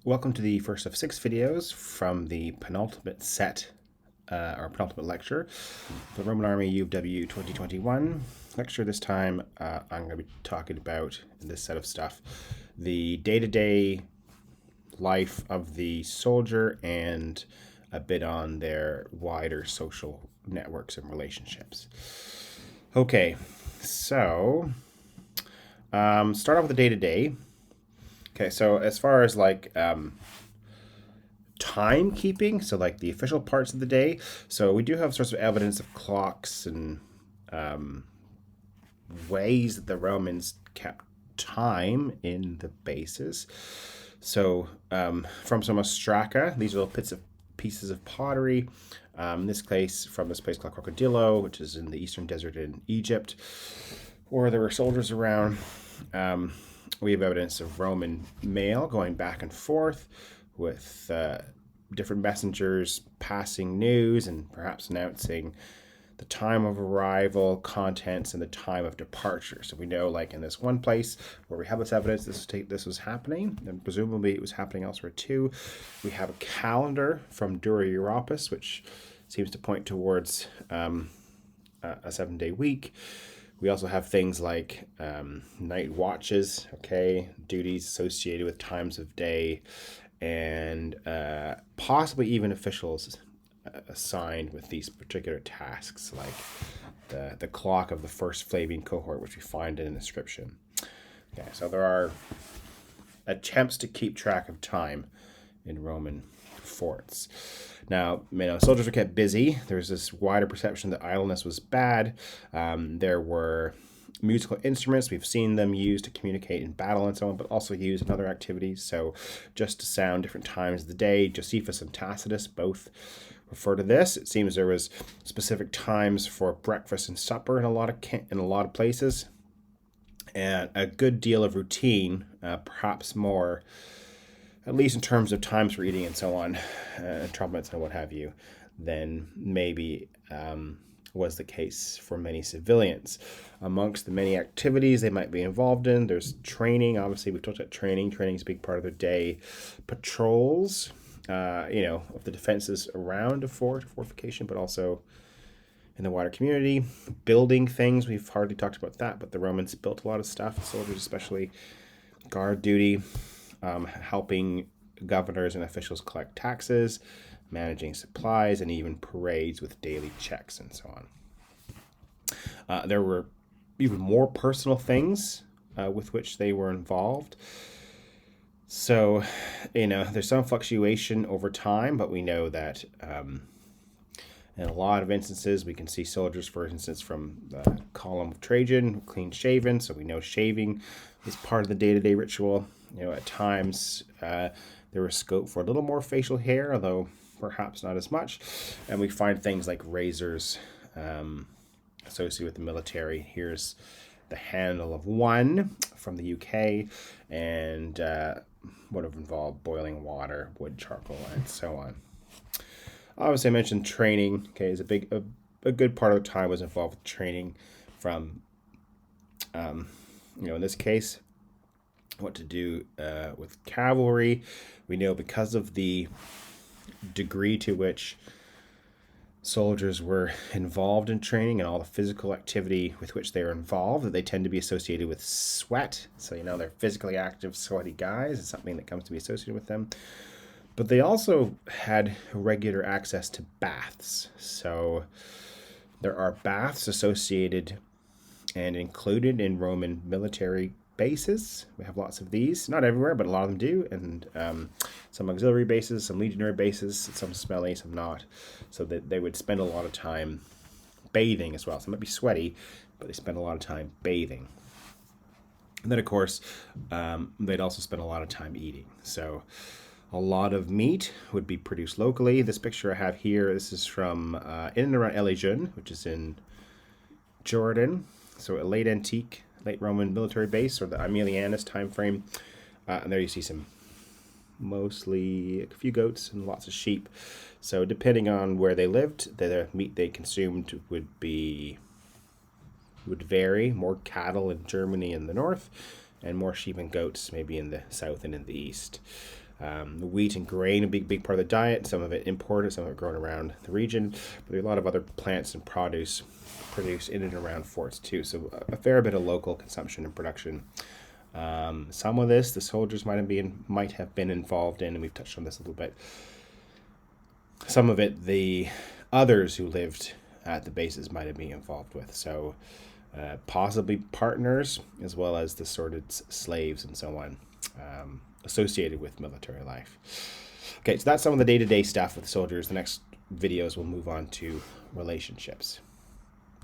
Welcome to the first of 6 videos from the penultimate set, or penultimate lecture, the Roman Army UofW 2021 lecture. This time I'm going to be talking about, in this set of stuff, the day-to-day life of the soldier and a bit on their wider social networks and relationships. Okay, so start off with the day-to-day. Okay, so as far as like timekeeping, so like the official parts of the day, so we do have sorts of evidence of clocks and ways that the Romans kept time in the bases. So from some ostraca, these are little pieces of pottery. In this case, from this place called Crocodilo, which is in the eastern desert in Egypt, where there were soldiers around. We have evidence of Roman mail going back and forth with different messengers passing news and perhaps announcing the time of arrival, contents, and the time of departure. So we know, like in this one place where we have this evidence, this was happening, and presumably it was happening elsewhere too. We have a calendar from Dura Europus, which seems to point towards a 7-day week. We also have things like night watches, okay, duties associated with times of day, and possibly even officials assigned with these particular tasks, like the clock of the first Flavian cohort, which we find in an inscription. Okay, so there are attempts to keep track of time in Roman forts. Now, soldiers were kept busy. There's this wider perception that idleness was bad. There were musical instruments. We've seen them used to communicate in battle and so on, but also used in other activities. So just to sound different times of the day. Josephus and Tacitus both refer to this. It seems there was specific times for breakfast and supper in a lot of places, and a good deal of routine, perhaps more, at least in terms of times for eating and so on, trumpets and what have you, than maybe was the case for many civilians. Amongst the many activities they might be involved in, there's training. Obviously, we've talked about training. Training is a big part of their day. Patrols, of the defenses around a fortification, but also in the wider community. Building things, we've hardly talked about that, but the Romans built a lot of stuff, soldiers especially. Guard duty, helping governors and officials collect taxes, managing supplies, and even parades with daily checks and so on. There were even more personal things with which they were involved. So, there's some fluctuation over time, but we know that in a lot of instances, we can see soldiers, for instance, from the column of Trajan, clean shaven. So we know shaving is part of the day-to-day ritual. At times there was scope for a little more facial hair, although perhaps not as much. And we find things like razors associated with the military. Here's the handle of one from the UK, and would have involved boiling water, wood, charcoal, and so on. Obviously, I mentioned training. Okay, is a good part of the time was involved with training from, in this case, what to do with cavalry. We know because of the degree to which soldiers were involved in training and all the physical activity with which they are involved, that they tend to be associated with sweat. So, they're physically active, sweaty guys. It's something that comes to be associated with them. But they also had regular access to baths. So there are baths associated and included in Roman military bases. We have lots of these. Not everywhere, but a lot of them do. And some auxiliary bases, some legionary bases, some smelly, some not. So that they would spend a lot of time bathing as well. So it might be sweaty, but they spend a lot of time bathing. And then, of course, they'd also spend a lot of time eating. So a lot of meat would be produced locally. This picture I have here, this is from in and around Elysium, which is in Jordan. So a late antique, late Roman military base, or the Aemilianus time frame. And there you see mostly a few goats and lots of sheep. So depending on where they lived, the meat they consumed would vary. More cattle in Germany in the north, and more sheep and goats maybe in the south and in the east. Wheat and grain, a big part of the diet. Some of it imported, some of it grown around the region. But there are a lot of other plants and produce produced in and around forts too. So a fair bit of local consumption and production. Some of this the soldiers might have been involved in, and we've touched on this a little bit. Some of it the others who lived at the bases might have been involved with. So possibly partners, as well as the sordid slaves and so on, associated with military life. Okay, so that's some of the day-to-day stuff with soldiers. The next videos will move on to relationships.